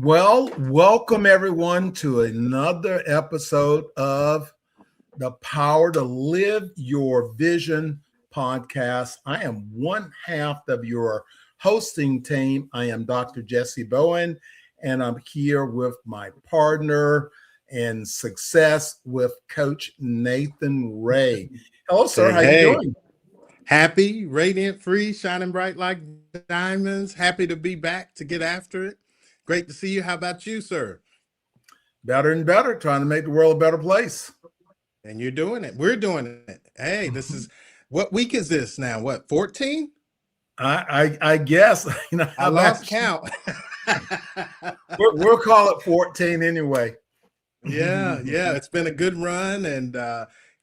Well, welcome everyone to another episode of the Power to Live Your Vision podcast. I am one half of your hosting team. I am Dr. Jessie Bowen, and I'm here with my partner in success with Coach Nathan Ray. Hello, sir. Hey, How you hey, doing? happy, radiant, free, shining bright like diamonds. Happy to be back to get after it. Great to see you. How about you, sir? Better and better, trying to make the world a better place. And you're doing it. We're doing it. Hey, this is what week is this now? What, 14? I guess I I've lost actually count. we'll call it 14 anyway. Yeah. It's been a good run and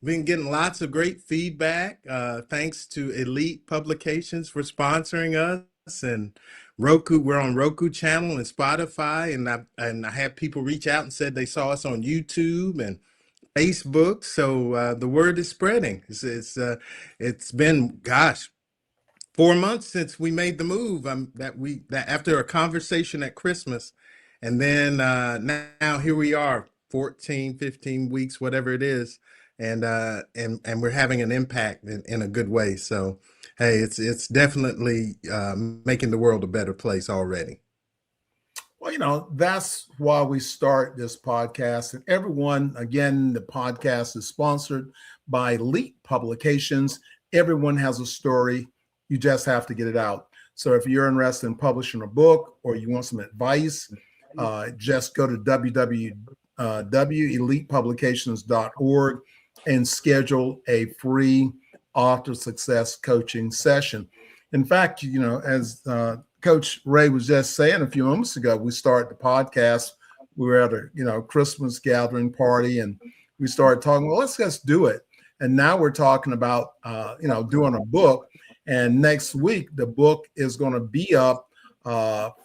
been getting lots of great feedback. Thanks to Elite Publications for sponsoring us and Roku. We're on Roku channel and Spotify, and I had people reach out and said they saw us on YouTube and Facebook. So the word is spreading. It's been, gosh, 4 months since we made the move. That after a conversation at Christmas, and then now here we are, 14, 15 weeks, whatever it is, and we're having an impact in a good way. So hey, it's definitely making the world a better place already. Well, that's why we start this podcast. And everyone, again, the podcast is sponsored by Elite Publications. Everyone has a story. You just have to get it out. So if you're interested in publishing a book or you want some advice, just go to www.elitepublications.org and schedule a free author success coaching session. In fact, as Coach Ray was just saying a few moments ago, we started the podcast. We were at a Christmas gathering party, and we started talking. Well, let's just do it. And now we're talking about doing a book. And next week, the book is going to be up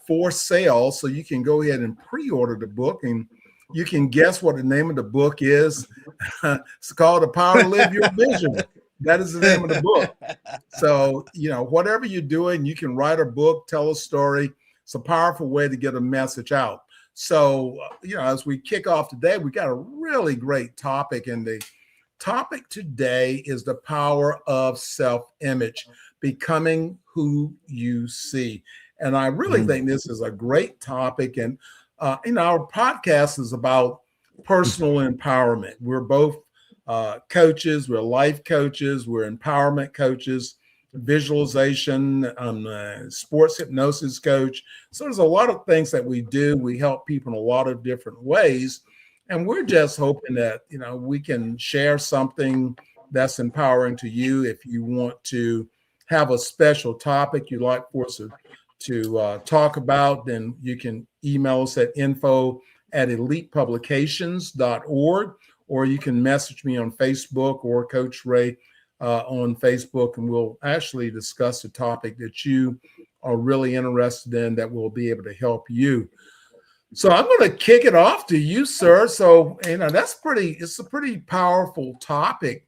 for sale, so you can go ahead and pre-order the book, and you can guess what the name of the book is. It's called "The Power to Live Your Vision." That is the name of the book. So, whatever you're doing, you can write a book, tell a story. It's a powerful way to get a message out. So, as we kick off today, we got a really great topic. And the topic today is the power of self-image, becoming who you see. And I really think this is a great topic. And, our podcast is about personal empowerment. We're both coaches, we're life coaches, we're empowerment coaches, visualization, sports hypnosis coach. So there's a lot of things that we do. We help people in a lot of different ways. And we're just hoping that, we can share something that's empowering to you. If you want to have a special topic you'd like for us to talk about, then you can email us at info@elitepublications.org, or you can message me on Facebook or Coach Ray on Facebook, and we'll actually discuss a topic that you are really interested in that will be able to help you. So I'm going to kick it off to you, sir. So, it's a pretty powerful topic,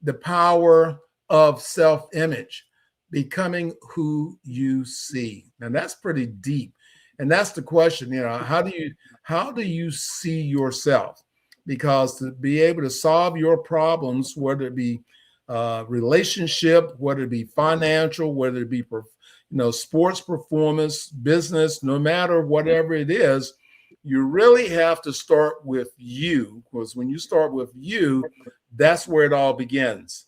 the power of self-image, becoming who you see. Now that's pretty deep. And that's the question, how do you see yourself? Because to be able to solve your problems, whether it be relationship, whether it be financial, whether it be sports performance, business, no matter whatever it is, you really have to start with you, because when you start with you, that's where it all begins.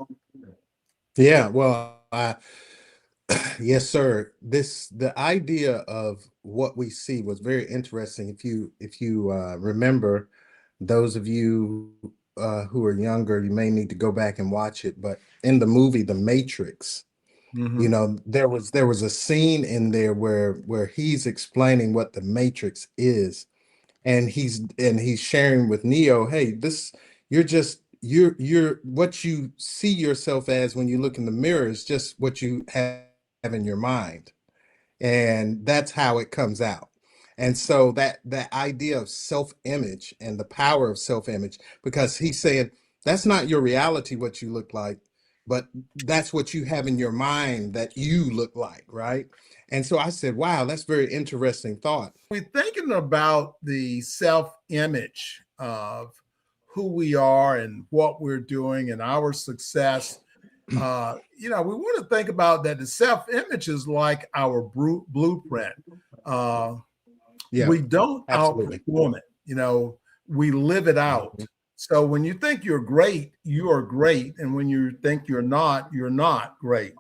Yeah, well, yes, sir. The idea of what we see was very interesting. If you remember, those of you who are younger, you may need to go back and watch it. But in the movie The Matrix, there was a scene in there where he's explaining what the Matrix is, and he's sharing with Neo, hey, this you're what you see yourself as when you look in the mirror is just what you have in your mind, and that's how it comes out. And so that idea of self-image and the power of self-image, because he's saying that's not your reality, what you look like. but that's what you have in your mind that you look like, right? And so I said, wow, that's very interesting thought. We're thinking about the self-image of who we are and what we're doing and our success. We want to think about that the self-image is like our blueprint. Uh, Yeah, we don't absolutely. outperform it. We live it out. Mhm. So when you think you're great, you are great, and when you think you're not great.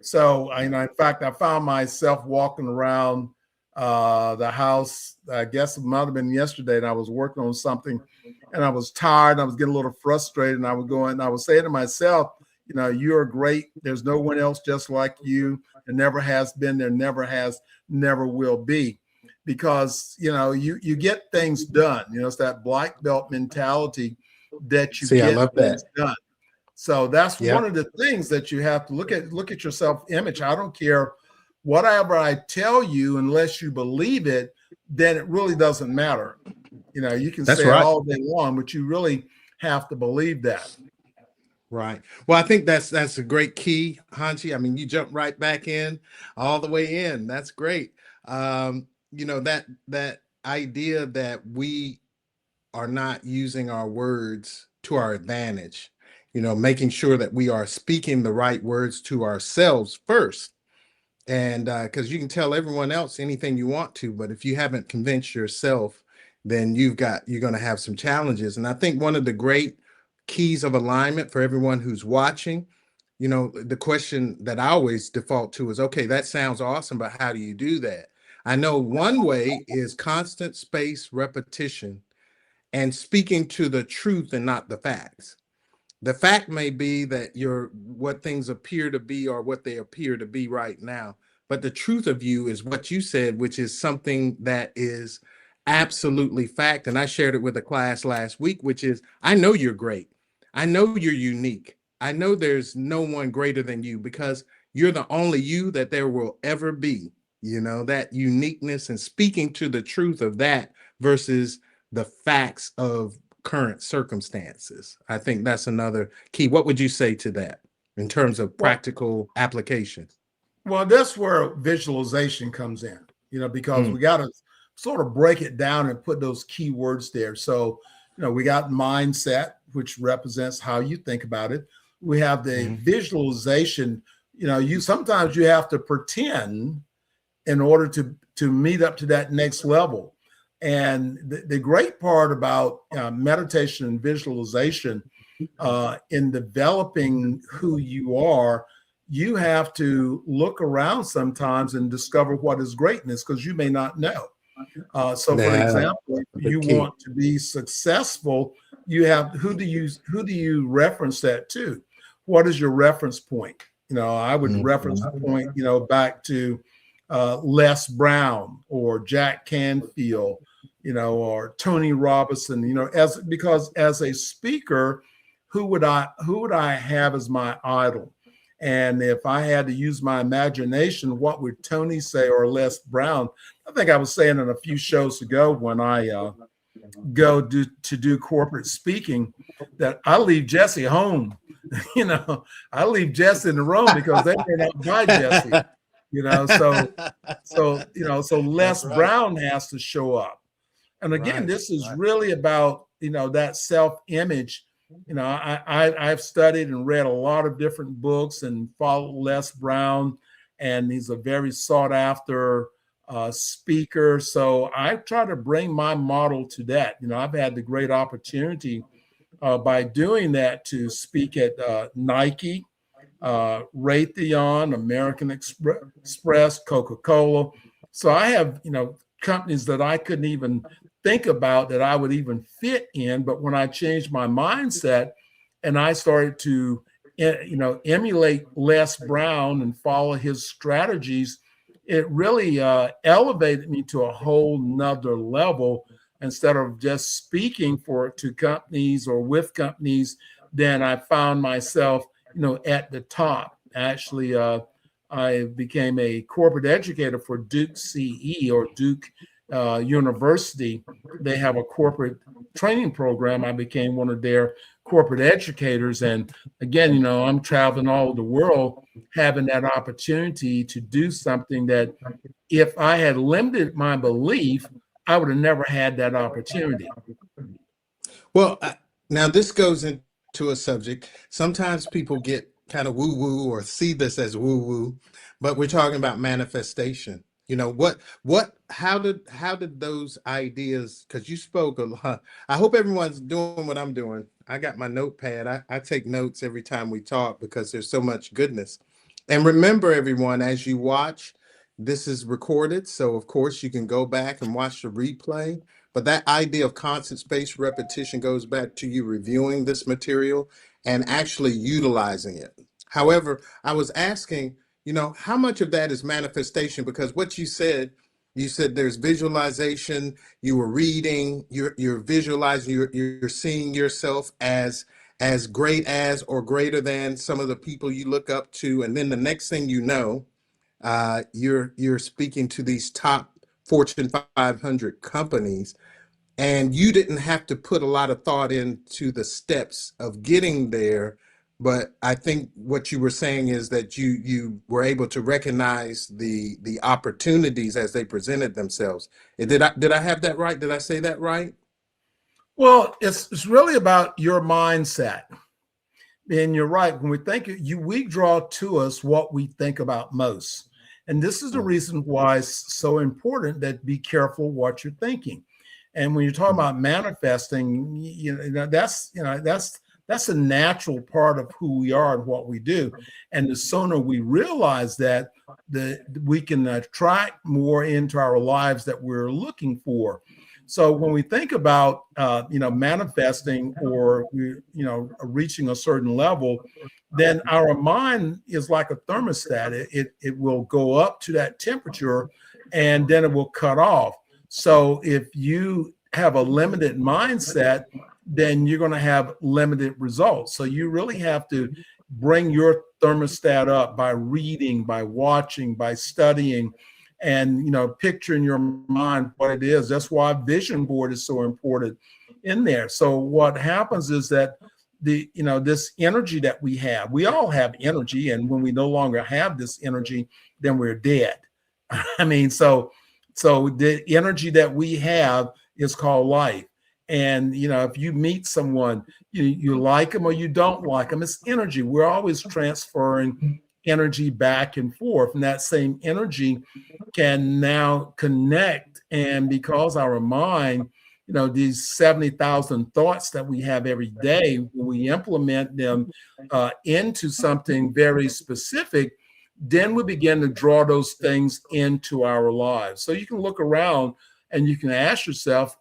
So, in fact, I found myself walking around the house. I guess it might have been yesterday, and I was working on something, and I was tired. And I was getting a little frustrated, and I was saying to myself, you're great. There's no one else just like you. There never has been. There never has. Never will be. Because you get things done. It's that black belt mentality that you See, I get love that. things done. So that's Yeah, one of the things that you have to look at your self-image. I don't care whatever I tell you, unless you believe it, then it really doesn't matter. You can that's say it right. all day long, but you really have to believe that. Right. Well, I think that's a great key, Hanchi. I mean, you jump right back in, all the way in. That's great. That idea that we are not using our words to our advantage, making sure that we are speaking the right words to ourselves first. And because you can tell everyone else anything you want to, but if you haven't convinced yourself, then you're going to have some challenges. And I think one of the great keys of alignment for everyone who's watching, the question that I always default to is, okay, that sounds awesome, but how do you do that? I know one way is constant space repetition and speaking to the truth and not the facts. The fact may be that you're what things appear to be or what they appear to be right now. But the truth of you is what you said, which is something that is absolutely fact. And I shared it with a class last week, which is I know you're great. I know you're unique. I know there's no one greater than you because you're the only you that there will ever be. That uniqueness and speaking to the truth of that versus the facts of current circumstances. I think that's another key. What would you say to that in terms of Well, practical application? well, that's where visualization comes in, because Mm, we got to sort of break it down and put those key words there. So, we got mindset, which represents how you think about it. We have the mhm. visualization. Sometimes you have to pretend in order to meet up to that next level. And the great part about meditation and visualization in developing who you are, you have to look around sometimes and discover what is greatness because you may not know. So, for Yeah, example, if the you key. want to be successful, you have who do you reference that to? What is your reference point? I would reference the point, back to Les Brown or Jack Canfield, or Tony Robinson. Because as a speaker, who would I have as my idol? And if I had to use my imagination, what would Tony say or Les Brown? I think I was saying in a few shows ago when I to do corporate speaking that I leave Jessie home. I leave Jessie in the room because they may not buy Jessie. So That's Les right. Brown has to show up. And again, Right. this is Right. really about that self-image. I've studied and read a lot of different books and followed Les Brown, and he's a very sought after speaker. So I try to bring my model to that. I've had the great opportunity by doing that to speak at Nike, Raytheon, American Express, Coca-Cola. So I have, companies that I couldn't even think about that I would even fit in. But when I changed my mindset and I started to, emulate Les Brown and follow his strategies, it really elevated me to a whole nother level. Instead of just speaking to companies or with companies, then I found myself at the top. Actually, I became a corporate educator for Duke CE or Duke University, they have a corporate training program. I became one of their corporate educators. And again, I'm traveling all over the world, having that opportunity to do something that if I had limited my belief, I would have never had that opportunity. Well, now this goes into a subject. Sometimes people get kind of woo woo or see this as woo woo, but we're talking about manifestation. How did those ideas, because you spoke a lot. I hope everyone's doing what I'm doing. I got my notepad. I take notes every time we talk because there's so much goodness. And remember, everyone, as you watch, this is recorded. So, of course, you can go back and watch the replay. But that idea of constant spaced repetition goes back to you reviewing this material and actually utilizing it. However, I was asking, how much of that is manifestation? Because what you said there's visualization, you were reading, you're visualizing, you're seeing yourself as great as or greater than some of the people you look up to. And then the next thing you know, you're speaking to these top Fortune 500 companies, and you didn't have to put a lot of thought into the steps of getting there. But I think what you were saying is that you were able to recognize the opportunities as they presented themselves. Did I have that right? Did I say that right? Well, it's really about your mindset. And you're right. When we think we draw to us what we think about most. And this is the reason why it's so important that be careful what you're thinking. And when you're talking about manifesting, that's a natural part of who we are and what we do. And the sooner we realize that, we can attract more into our lives that we're looking for. So when we think about manifesting or reaching a certain level, then our mind is like a thermostat. It will go up to that temperature and then it will cut off. So if you have a limited mindset, then you're going to have limited results. So you really have to bring your thermostat up by reading, by watching, by studying, and picture in your mind what it is. That's why vision board is so important in there. So what happens is that this energy that we all have energy, and when we no longer have this energy, then we're dead. I mean, so the energy that we have is called life. And if you meet someone, you like them or you don't like them, it's energy. We're always transferring energy back and forth, and that same energy can now connect. And because our mind, these 70,000 thoughts that we have every day, when we implement them into something very specific, then we begin to draw those things into our lives. So you can look around and you can ask yourself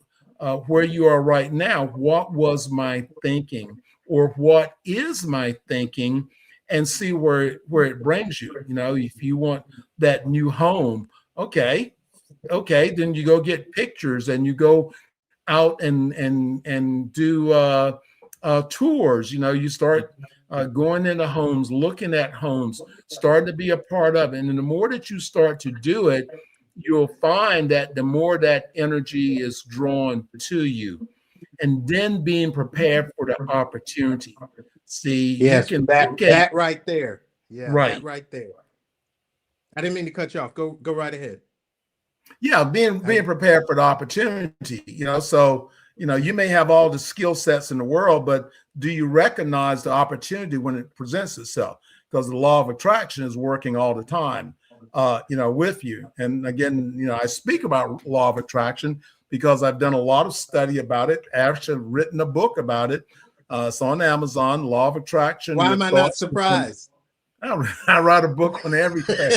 where you are right now, what was my thinking, or what is my thinking, and see where it brings you. If you want that new home, okay, then you go get pictures and you go out and do tours. You start going into homes, looking at homes, starting to be a part of it. And the more that you start to do it, you'll find that the more that energy is drawn to you, and then being prepared for the opportunity. See, Yes, you can look at that right there. Yeah, that right. right there. I didn't mean to cut you off. Go right ahead. Yeah, being prepared for the opportunity. So you may have all the skill sets in the world, but do you recognize the opportunity when it presents itself? Because the law of attraction is working all the time, with you. And again, I speak about law of attraction because I've done a lot of study about it. Actually, written a book about it. It's on Amazon. Law of Attraction. Why Your am I not thoughts. surprised? I write a book on everything.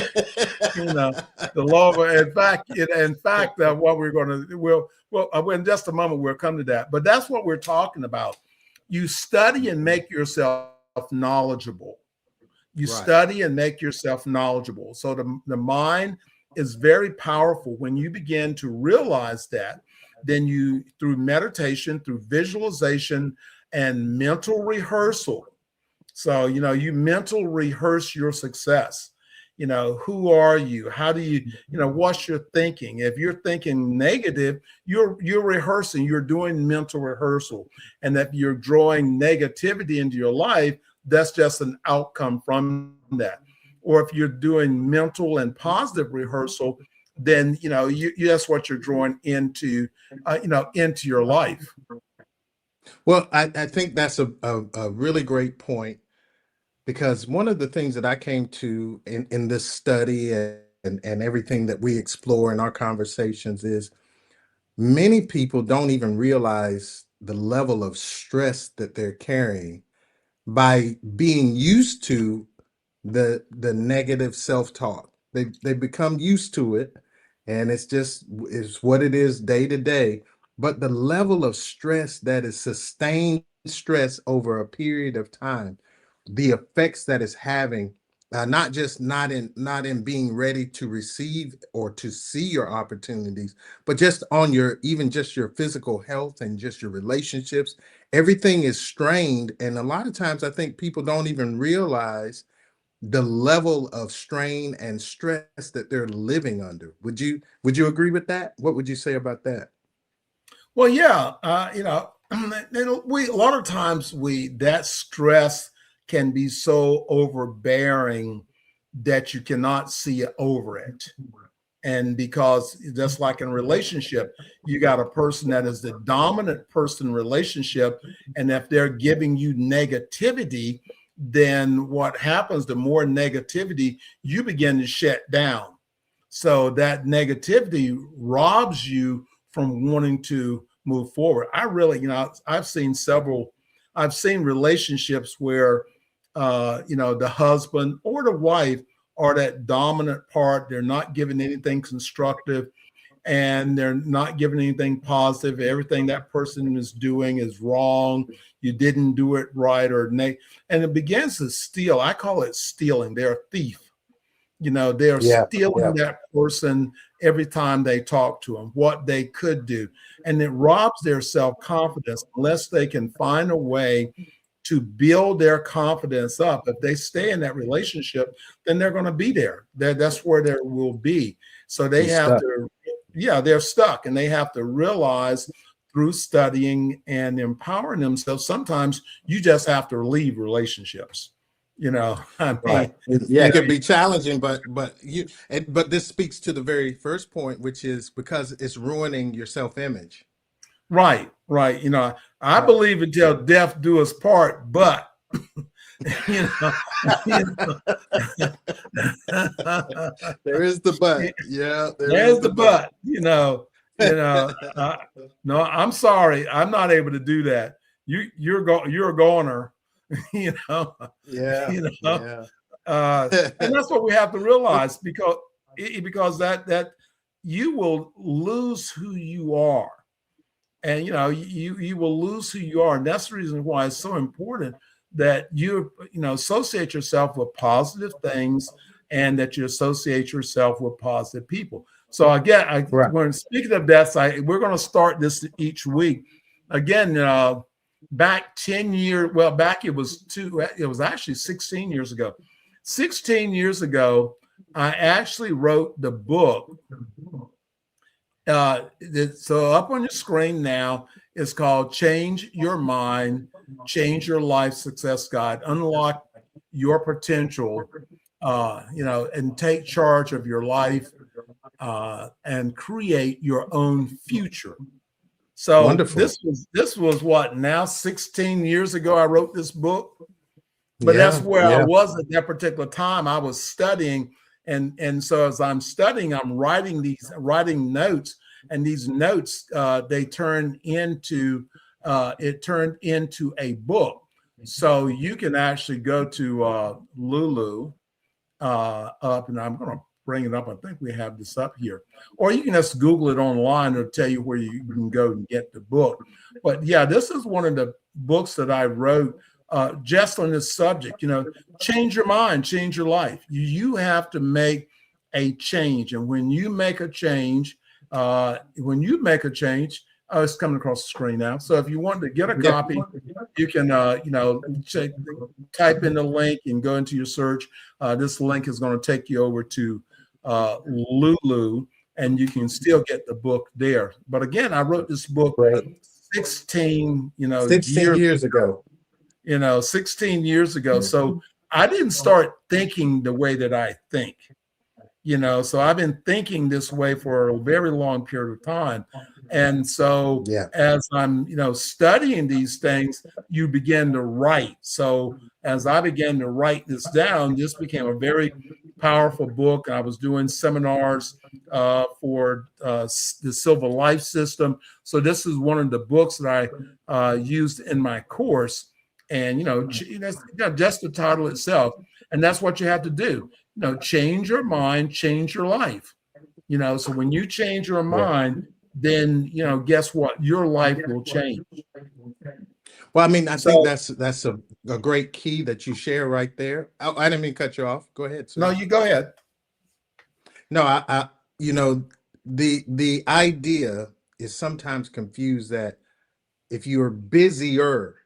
The law of, in fact, what we're going to, in just a moment, we'll come to that. But that's what we're talking about. You study and make yourself knowledgeable. You Right. study and make yourself knowledgeable. So the mind is very powerful. When you begin to realize that, then you, through meditation, through visualization and mental rehearsal. So, you mental rehearse your success. who are you? How do you, what's your thinking? If you're thinking negative, you're rehearsing, you're doing mental rehearsal. And if you're drawing negativity into your life, that's just an outcome from that. Or if you're doing mental and positive rehearsal, then that's what you're drawing into into your life. Well, I think that's a really great point, because one of the things that I came to in this study and everything that we explore in our conversations is many people don't even realize the level of stress that they're carrying by being used to the negative self-talk. They become used to it, and it's what it is day to day. But the level of stress that is sustained stress over a period of time, the effects that it's having, not just not in being ready to receive or to see your opportunities, but just on your even just your physical health and just your relationships. Everything is strained, and a lot of times I think people don't even realize the level of strain and stress that they're living under. Would you agree with that? What would you say about that? Well, yeah, we a lot of times that stress can be so overbearing that you cannot see over it. And because just like in a relationship, you got a person that is the dominant person in relationship, and if they're giving you negativity, then what happens, the more negativity, you begin to shut down. So that negativity robs you from wanting to move forward. I really, I've seen relationships where, the husband or the wife are that dominant part. They're not giving anything constructive, and they're not giving anything positive. Everything that person is doing is wrong. You didn't do it right, and it begins to steal. I call it stealing. They're a thief. They are Yeah, stealing yeah. that person every time they talk to them, what they could do. And it robs their self-confidence unless they can find a way to build their confidence up. If they stay in that relationship, then they're going to be there. That's where they will be. So they He's have stuck. to, yeah, they're stuck, and they have to realize through studying and empowering themselves, sometimes you just have to leave relationships. I Right. mean, Yeah, it could be challenging, but this speaks to the very first point, which is because it's ruining your self-image. right, right. I Right. believe until death do us part, but you know, you know, There is the but. Yeah, there is there's the the but. but. No, I'm sorry, I'm not able to do that. You're a goner. you know, Yeah, you know, yeah. and that's what we have to realize, because that you will lose who you are, and you will lose who you are, and that's the reason why it's so important that you associate yourself with positive things, and that you associate yourself with positive people. So again, Right. when speaking of that, we're going to start this each week again. Back 10 years, well, back it was actually 16 years ago. 16 years ago, I actually wrote the book. So up on your screen now, it's called Change Your Mind, Change Your Life Success Guide, Unlock Your Potential, and take charge of your life, and create your own future. So Wonderful. this was what, now 16 years ago I wrote this book, but that's Yeah, where I yeah. was at that particular time. I was studying, and so as I'm studying, I'm writing notes, and these notes they turned into a book. So you can actually go to Lulu up, and I'm going to bring it up. I think we have this up here, or you can just Google it online. It'll tell you where you can go and get the book. But yeah, this is one of the books that I wrote just on this subject. Change your mind, change your life. You have to make a change, and when you make a change, Oh, it's coming across the screen now. So if you want to get a Yeah. copy, you can, type in the link and go into your search. This link is going to take you over to Lulu, and you can still get the book there. But again, I wrote this book Right. 16, 16 years ago. 16 years ago. So I didn't start thinking the way that I think. So I've been thinking this way for a very long period of time. And so Yeah. as I'm, studying these things, you begin to write. So as I began to write this down, this became a very powerful book. I was doing seminars for the Silver Life System. So this is one of the books that I used in my course. And, that's just the title itself. And that's what you have to do. Change your mind, change your life. So when you change your mind, then, guess what? Your life will change. Well, I mean, I think that's a great key that you share right there. I didn't mean to cut you off. Go ahead, sir. No, you go ahead. No, the idea is sometimes confused that if you're busier,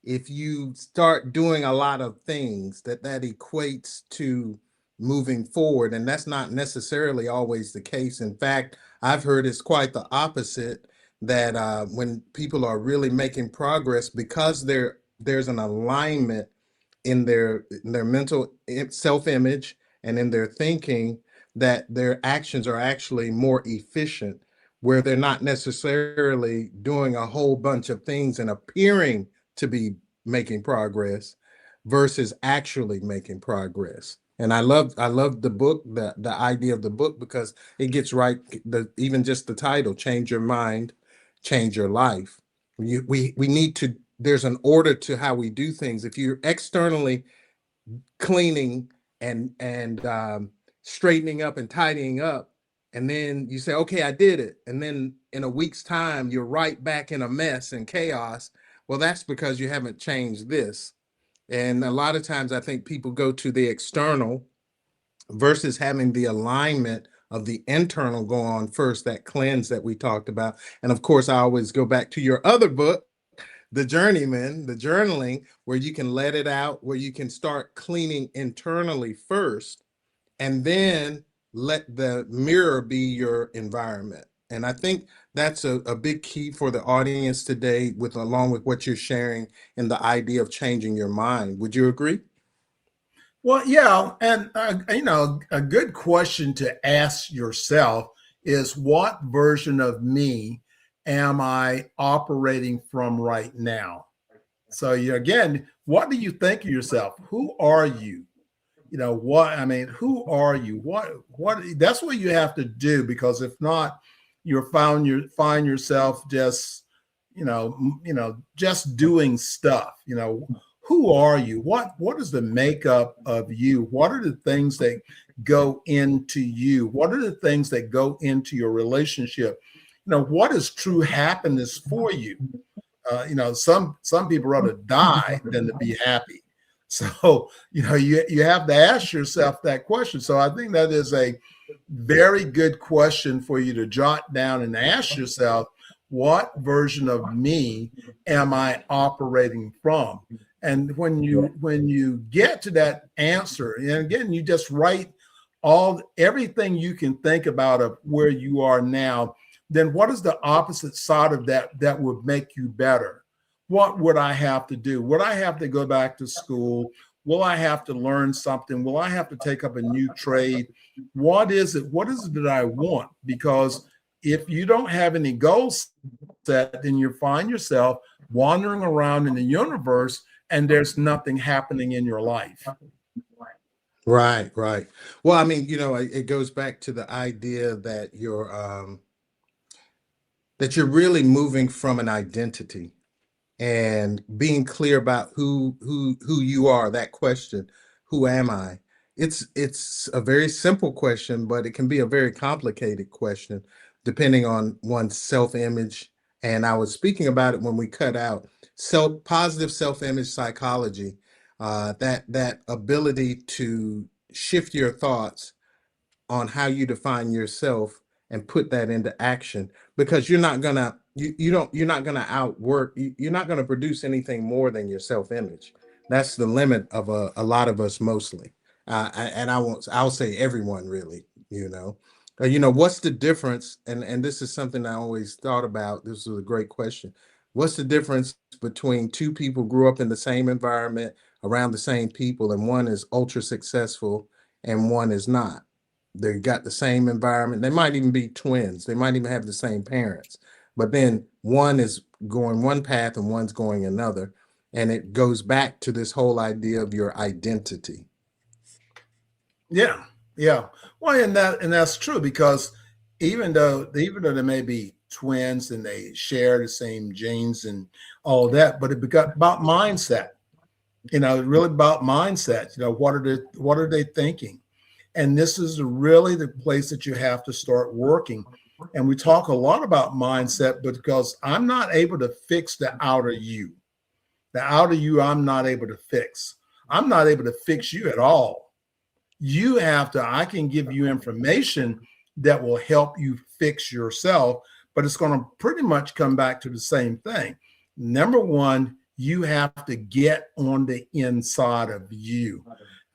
if you start doing a lot of things, that equates to moving forward, and that's not necessarily always the case. In fact, I've heard it's quite the opposite, that when people are really making progress, because there's an alignment in their mental self-image and in their thinking, that their actions are actually more efficient, where they're not necessarily doing a whole bunch of things and appearing to be making progress versus actually making progress. And I love the book, the idea of the book, because it gets right, even just the title, Change Your Mind, Change Your Life. We need to, there's an order to how we do things. If you're externally cleaning and straightening up and tidying up, and then you say, okay, I did it, and then in a week's time you're right back in a mess and chaos, well, that's because you haven't changed this. And a lot of times I think people go to the external versus having the alignment of the internal go on first, that cleanse that we talked about. And of course, I always go back to your other book, The Journeyman, the journaling, where you can let it out, where you can start cleaning internally first, and then let the mirror be your environment. And I think that's a big key for the audience today, along with what you're sharing and the idea of changing your mind. Would you agree? Well, yeah. And, a good question to ask yourself is, what version of me am I operating from right now? So, again, what do you think of yourself? Who are you? Who are you? That's what you have to do, because if not, find yourself just, just doing stuff. Who are you? What is the makeup of you? What are the things that go into you? What are the things that go into your relationship? What is true happiness for you? Some people rather die than to be happy. So, you have to ask yourself that question. So I think that is a very good question for you to jot down and ask yourself, what version of me am I operating from? And when you get to that answer, and again, you just write everything you can think about of where you are now, then what is the opposite side of that would make you better? What would I have to do? Would I have to go back to school? Will I have to learn something? Will I have to take up a new trade? What is it? What is it that I want? Because if you don't have any goals set, then you find yourself wandering around in the universe and there's nothing happening in your life. Right, right. Well, I mean, it goes back to the idea that you're really moving from an identity and being clear about who you are. That question, who am I? It's a very simple question, but it can be a very complicated question depending on one's self-image. And I was speaking about it when we cut out positive self-image psychology, that ability to shift your thoughts on how you define yourself and put that into action, because you're not going to you're not going to outwork, you're not going to produce anything more than your self-image. That's the limit of a lot of us mostly. And I'll say everyone really, what's the difference? And this is something I always thought about. This was a great question. What's the difference between two people grew up in the same environment around the same people, and one is ultra successful and one is not? They got the same environment. They might even be twins. They might even have the same parents, but then one is going one path and one's going another. And it goes back to this whole idea of your identity. Yeah, yeah. Well, and that's true, because even though they may be twins and they share the same genes and all that, but it got about mindset. Really about mindset. What are they thinking? And this is really the place that you have to start working. And we talk a lot about mindset, but because I'm not able to fix the outer you. The outer you, I'm not able to fix. I'm not able to fix you at all. I can give you information that will help you fix yourself, but it's going to pretty much come back to the same thing. Number one, you have to get on the inside of you.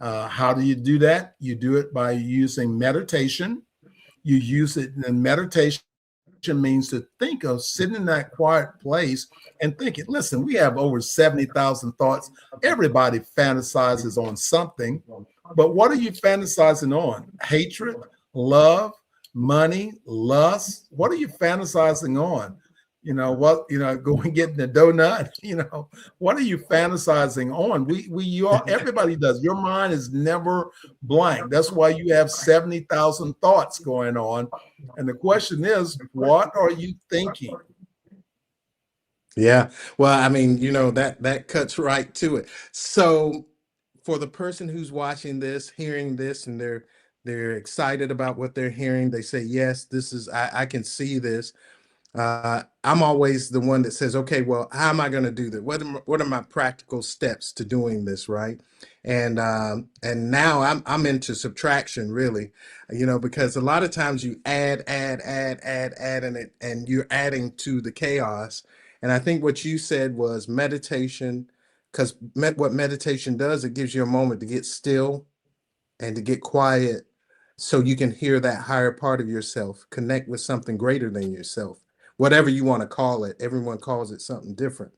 How do you do that? You do it by using meditation. You use it in meditation. Means to think of sitting in that quiet place and thinking. Listen, we have over 70,000 thoughts. Everybody fantasizes on something, but what are you fantasizing on? Hatred, love, money, lust? What are you fantasizing on? Go and get the donut. What are you fantasizing on? Everybody does. Your mind is never blank. That's why you have 70,000 thoughts going on. And the question is, what are you thinking? Yeah. Well, I mean, that cuts right to it. So for the person who's watching this, hearing this, and they're excited about what they're hearing, they say, yes, this is, I can see this. I'm always the one that says, okay, well, how am I going to do that? What are my practical steps to doing this, right? And now I'm into subtraction, really, because a lot of times you add, and you're adding to the chaos. And I think what you said was meditation, because what meditation does, it gives you a moment to get still and to get quiet, so you can hear that higher part of yourself, connect with something greater than yourself, whatever you want to call it. Everyone calls it something different.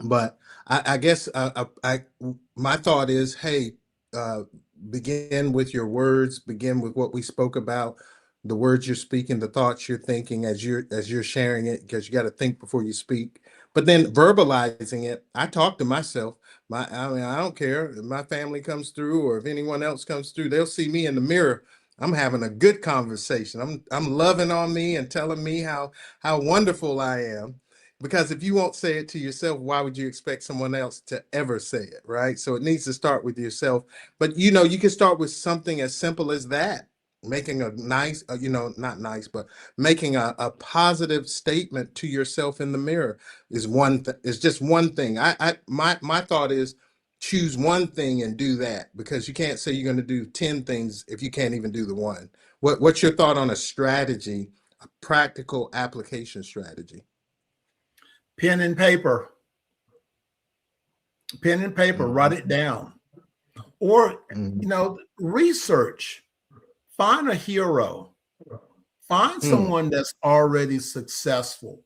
But I guess my thought is, hey, uh, begin with your words, begin with what we spoke about, the words you're speaking, the thoughts you're thinking as you're sharing it, because you got to think before you speak. But then verbalizing it, I talk to myself. I don't care if my family comes through or if anyone else comes through, they'll see me in the mirror. I'm having a good conversation. I'm loving on me and telling me how wonderful I am. Because if you won't say it to yourself, why would you expect someone else to ever say it, right? So it needs to start with yourself. But you can start with something as simple as that, making a nice, not nice, but making a positive statement to yourself in the mirror is just one thing. My thought is, choose one thing and do that, because you can't say you're going to do 10 things if you can't even do the one. What's your thought on a strategy, a practical application strategy? Pen and paper. Write it down. Or, research. Find a hero. Find someone that's already successful,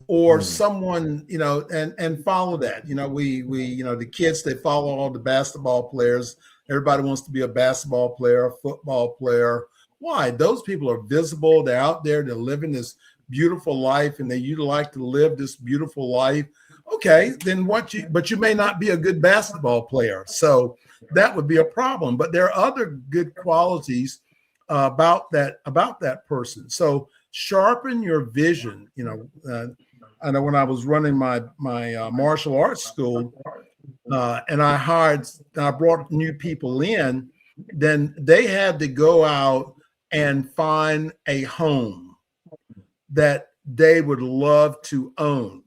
or someone, and follow that. We the kids, they follow all the basketball players. Everybody wants to be a basketball player, a football player. Why? Those people are visible. They're out there. They're living this beautiful life, and you'd like to live this beautiful life. Okay, then but you may not be a good basketball player. So that would be a problem. But there are other good qualities about that person. So sharpen your vision. I know when I was running my martial arts school, and I brought new people in, then they had to go out and find a home that they would love to own.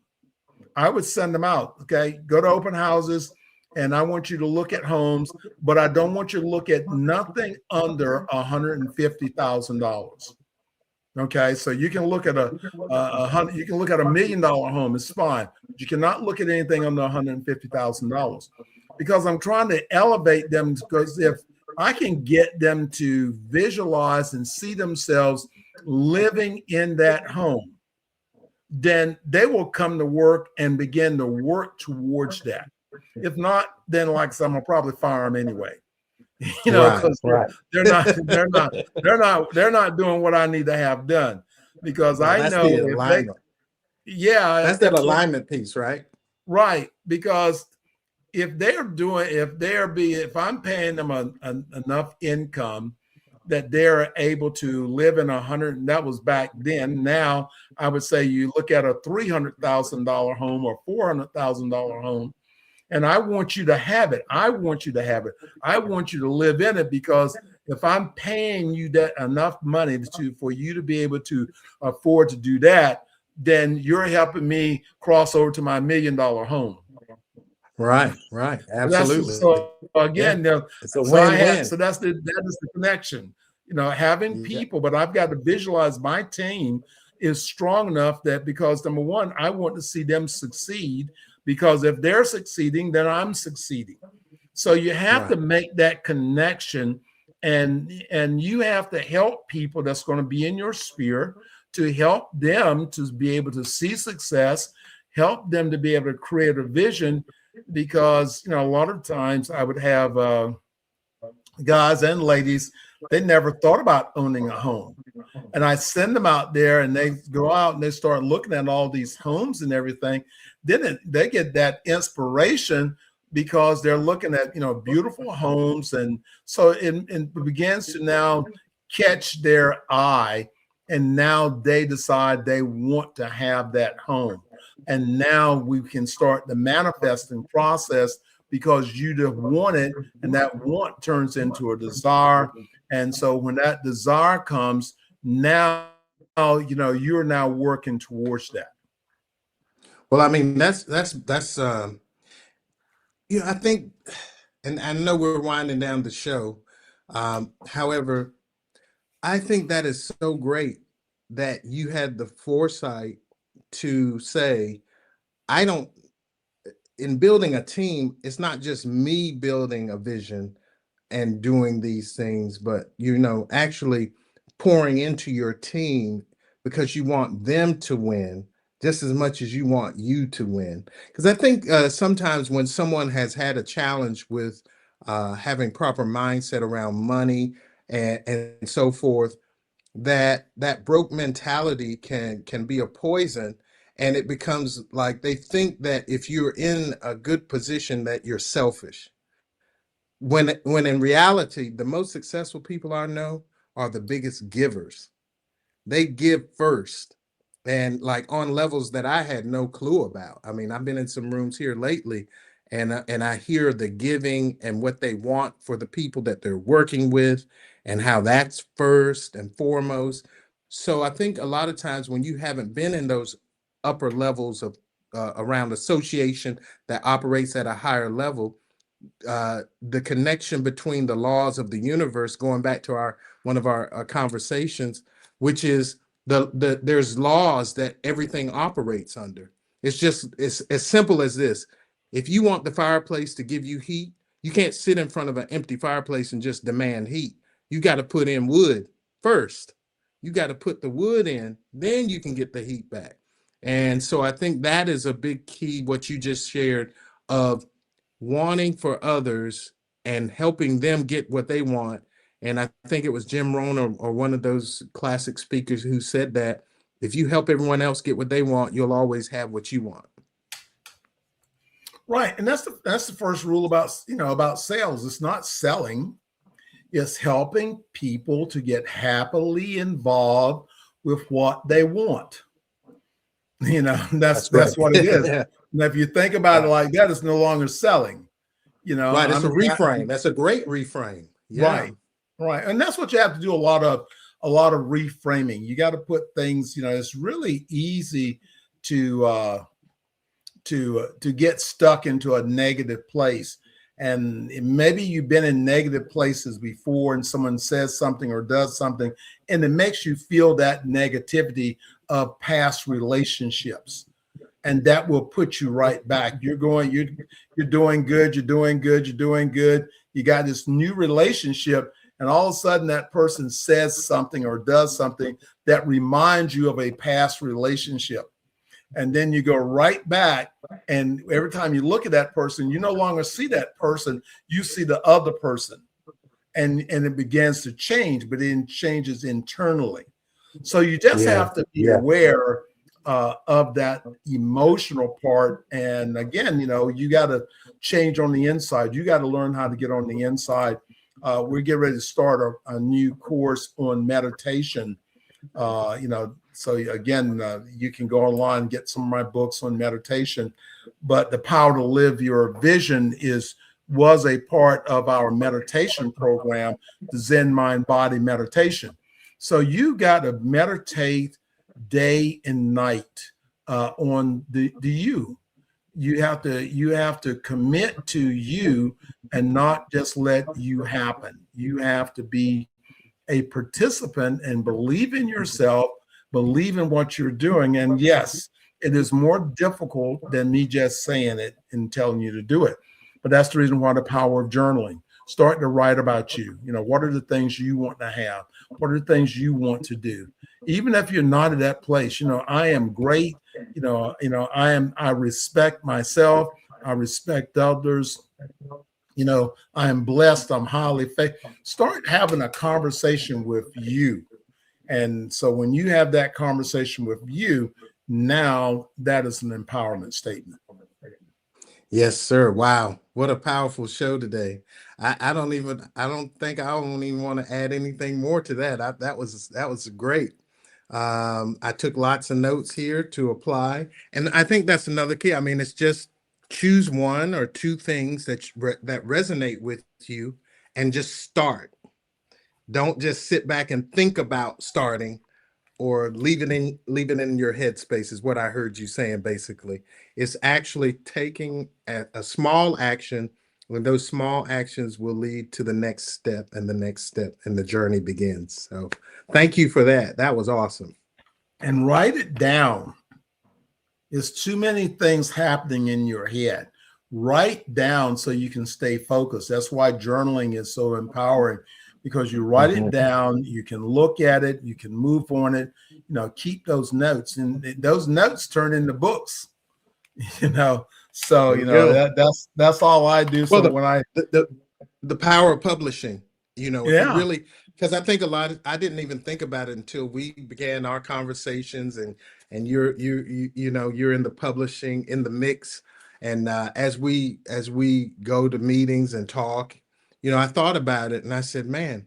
I would send them out. Okay, go to open houses, and I want you to look at homes, but I don't want you to look at nothing under $150,000. Okay, so you can look at you can look at $1 million home. It's fine, but you cannot look at anything under $150,000 because I'm trying to elevate them. Because if I can get them to visualize and see themselves living in that home, then they will come to work and begin to work towards that. If not, then like I said, I'm gonna probably fire them anyway. Because they're not doing what I need to have done. Because Well, I that's know the if they, alignment. yeah, That's that alignment piece, right? right. Because if I'm paying them enough income that they're able to live in 100, and that was back then. Now I would say you look at a $300,000 home or $400,000 home. And I want you to have it. I want you to have it. I want you to live in it, because if I'm paying you that enough money for you to be able to afford to do that, then you're helping me cross over to my $1 million home. Right. Absolutely. So again, it's a win-win. So that is the connection. Having people, but I've got to visualize my team is strong enough that, because number one, I want to see them succeed. Because if they're succeeding, then I'm succeeding. So you have to make that connection, and you have to help people that's going to be in your sphere to help them to be able to see success, help them to be able to create a vision. Because a lot of times I would have guys and ladies, they never thought about owning a home. And I send them out there, and they go out and they start looking at all these homes and everything. Then they get that inspiration, because they're looking at, beautiful homes. And so it begins to now catch their eye. And now they decide they want to have that home. And now we can start the manifesting process, because you just want it, and that want turns into a desire. And so when that desire comes, now, you're now working towards that. Well, I mean, that's I think, and I know we're winding down the show. However, I think that is so great that you had the foresight to say, in building a team, it's not just me building a vision and doing these things, but, actually pouring into your team, because you want them to win just as much as you want you to win. Because I think sometimes when someone has had a challenge with having proper mindset around money and so forth, that broke mentality can be a poison, and it becomes like they think that if you're in a good position that you're selfish. When in reality, the most successful people I know are the biggest givers. They give first, and like on levels that I had no clue about. I mean, I've been in some rooms here lately, and I hear the giving and what they want for the people that they're working with, and how that's first and foremost. So I think a lot of times when you haven't been in those upper levels of around association that operates at a higher level, the connection between the laws of the universe, going back to one of our conversations, which is there's laws that everything operates under. It's as simple as this. If you want the fireplace to give you heat, you can't sit in front of an empty fireplace and just demand heat. You got to put in wood first. You got to put the wood in, then you can get the heat back. And so I think that is a big key, what you just shared, of wanting for others and helping them get what they want. And I think it was Jim Rohn or one of those classic speakers who said that if you help everyone else get what they want, you'll always have what you want. Right. And that's the first rule about sales. It's not selling. It's helping people to get happily involved with what they want. That's what it is. Yeah. And if you think about it like that, it's no longer selling. Right. It's a reframe. That's a great reframe. Yeah. Right. And that's what you have to do. A lot of reframing. You got to put things, it's really easy to get stuck into a negative place. And maybe you've been in negative places before and someone says something or does something, and it makes you feel that negativity of past relationships. And that will put you right back. You're doing good, you're doing good, you're doing good. You got this new relationship, and all of a sudden that person says something or does something that reminds you of a past relationship. And then you go right back, and every time you look at that person, you no longer see that person, you see the other person. And it begins to change, but it changes internally. So you just have to be aware of that emotional part. And again, you got to change on the inside. You got to learn how to get on the inside. We're getting ready to start a new course on meditation. So again, you can go online and get some of my books on meditation. But the Power to Live Your Vision was a part of our meditation program, the Zen Mind Body Meditation. So you got to meditate day and night on the you. You have to commit to you and not just let you happen. You have to be a participant and believe in yourself, believe in what you're doing. And yes, it is more difficult than me just saying it and telling you to do it. But that's the reason why the power of journaling. Start to write about you. What are the things you want to have? What are the things you want to do? Even if you're not at that place, I am great. I respect myself. I respect others. I am blessed. I'm highly faithful. Start having a conversation with you. And so when you have that conversation with you, now that is an empowerment statement. Yes, sir. Wow. What a powerful show today. I don't even want to add anything more to that. That was great. I took lots of notes here to apply. And I think that's another key. I mean, it's just choose one or two things that resonate with you and just start. Don't just sit back and think about starting, or leave it in your headspace, is what I heard you saying. Basically, it's actually taking a small action, when those small actions will lead to the next step and the next step, and the journey begins. So thank you for that. That was awesome. And write it down. There's too many things happening in your head. Write down so you can stay focused. That's why journaling is so empowering, because you write it down, you can look at it, you can move on it, keep those notes, and those notes turn into books, So that's all I do. So when the power of publishing, if you yeah, really, because I think I didn't even think about it until we began our conversations, and you're in the publishing, in the mix. And as we go to meetings and talk, I thought about it and I said, man,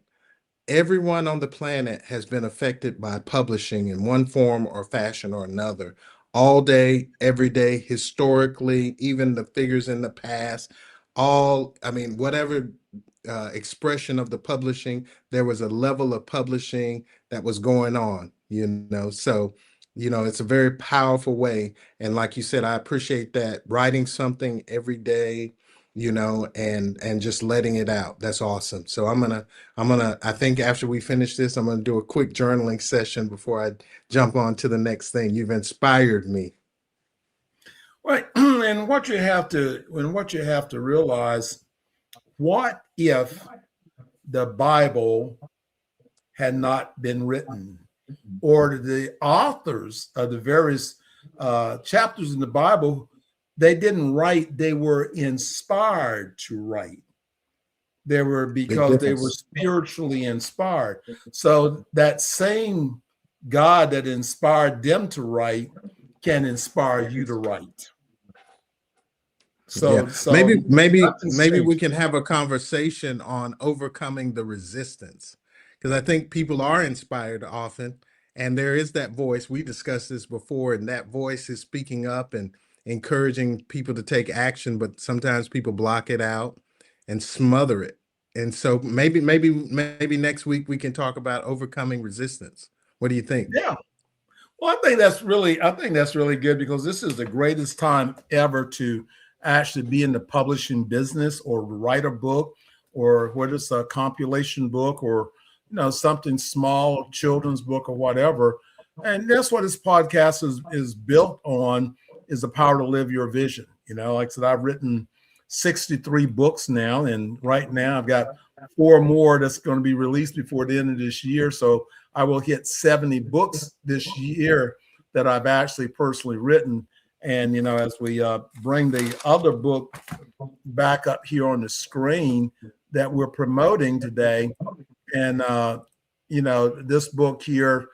everyone on the planet has been affected by publishing in one form or fashion or another, all day, every day, historically, even the figures in the past, whatever expression of the publishing, there was a level of publishing that was going on, So, it's a very powerful way. And like you said, I appreciate that, writing something every day, and just letting it out. That's awesome. So I think after we finish this, I'm gonna do a quick journaling session before I jump on to the next thing. You've inspired me. right. And what you have to realize, what if the Bible had not been written, or the authors of the various chapters in the Bible, they didn't write, they were inspired to write. Because they were spiritually inspired. So that same God that inspired them to write can inspire you to write. So maybe we can have a conversation on overcoming the resistance, because I think people are inspired often, and there is that voice. We discussed this before, and that voice is speaking up and encouraging people to take action, but sometimes people block it out and smother it. And so maybe next week we can talk about overcoming resistance. What do you think? Yeah. Well, I think that's really good, because this is the greatest time ever to actually be in the publishing business or write a book, or whether it's a compilation book or something small, children's book or whatever. And that's what this podcast is built on, is the power to live your vision. Like I said, I've written 63 books now, and right now I've got 4 more that's going to be released before the end of this year. So I will hit 70 books this year that I've actually personally written. And, as we bring the other book back up here on the screen that we're promoting today, and, this book here,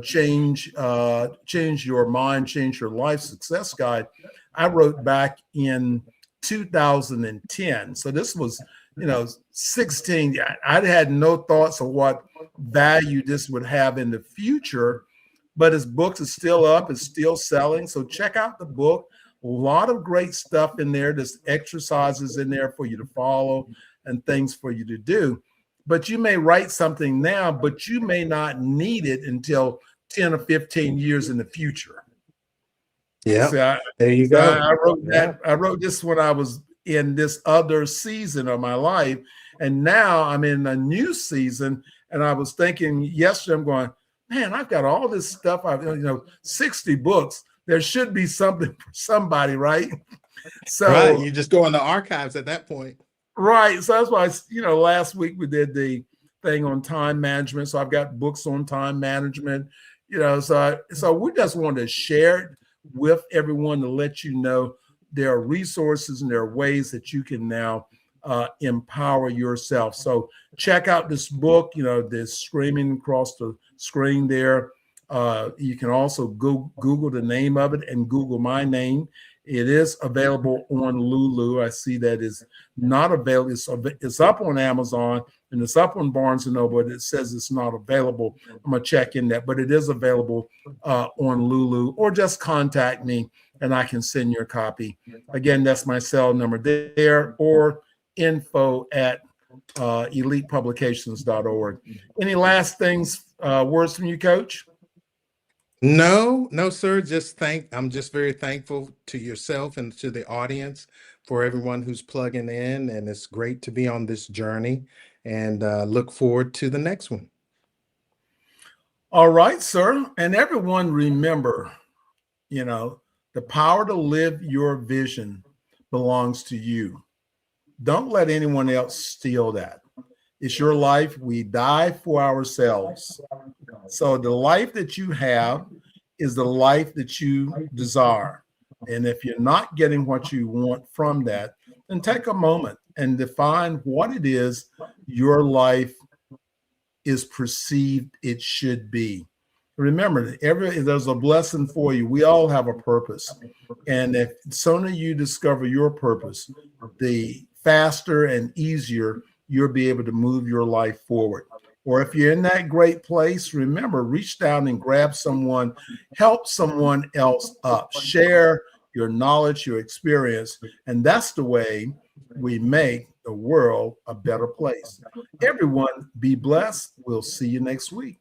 change your mind, change your life success guide, I wrote back in 2010. So this was, 16. I had no thoughts of what value this would have in the future, but his book is still up, it's still selling. So check out the book. A lot of great stuff in there. There's exercises in there for you to follow and things for you to do. But you may write something now, but you may not need it until 10 or 15 years in the future. Yeah, so there you go. I wrote that. I wrote this when I was in this other season of my life, and now I'm in a new season. And I was thinking yesterday, I'm going, man, I've got all this stuff. I've 60 books. There should be something for somebody, right? So right, you just go in the archives at that point. Right. So that's why, last week we did the thing on time management. So I've got books on time management, so we just wanted to share it with everyone to let you know there are resources and there are ways that you can now empower yourself. So check out this book, this screaming across the screen there. You can also Google the name of it and Google my name. It is available on Lulu. I see that is not available. It's up on Amazon and it's up on Barnes & Noble, but it says it's not available. I'm going to check in that, but it is available on Lulu, or just contact me and I can send you a copy. Again, that's my cell number there, or info@elitepublications.org. Any last words from you, Coach? No, sir. I'm just very thankful to yourself and to the audience for everyone who's plugging in. And it's great to be on this journey, and look forward to the next one. All right, sir. And everyone, remember, the power to live your vision belongs to you. Don't let anyone else steal that. It's your life. We die for ourselves. So the life that you have is the life that you desire. And if you're not getting what you want from that, then take a moment and define what it is your life is perceived it should be. Remember, there's a blessing for you. We all have a purpose. And if sooner you discover your purpose, the faster and easier you'll be able to move your life forward. Or if you're in that great place, remember, reach down and grab someone, help someone else up, share your knowledge, your experience, and that's the way we make the world a better place. Everyone, be blessed. We'll see you next week.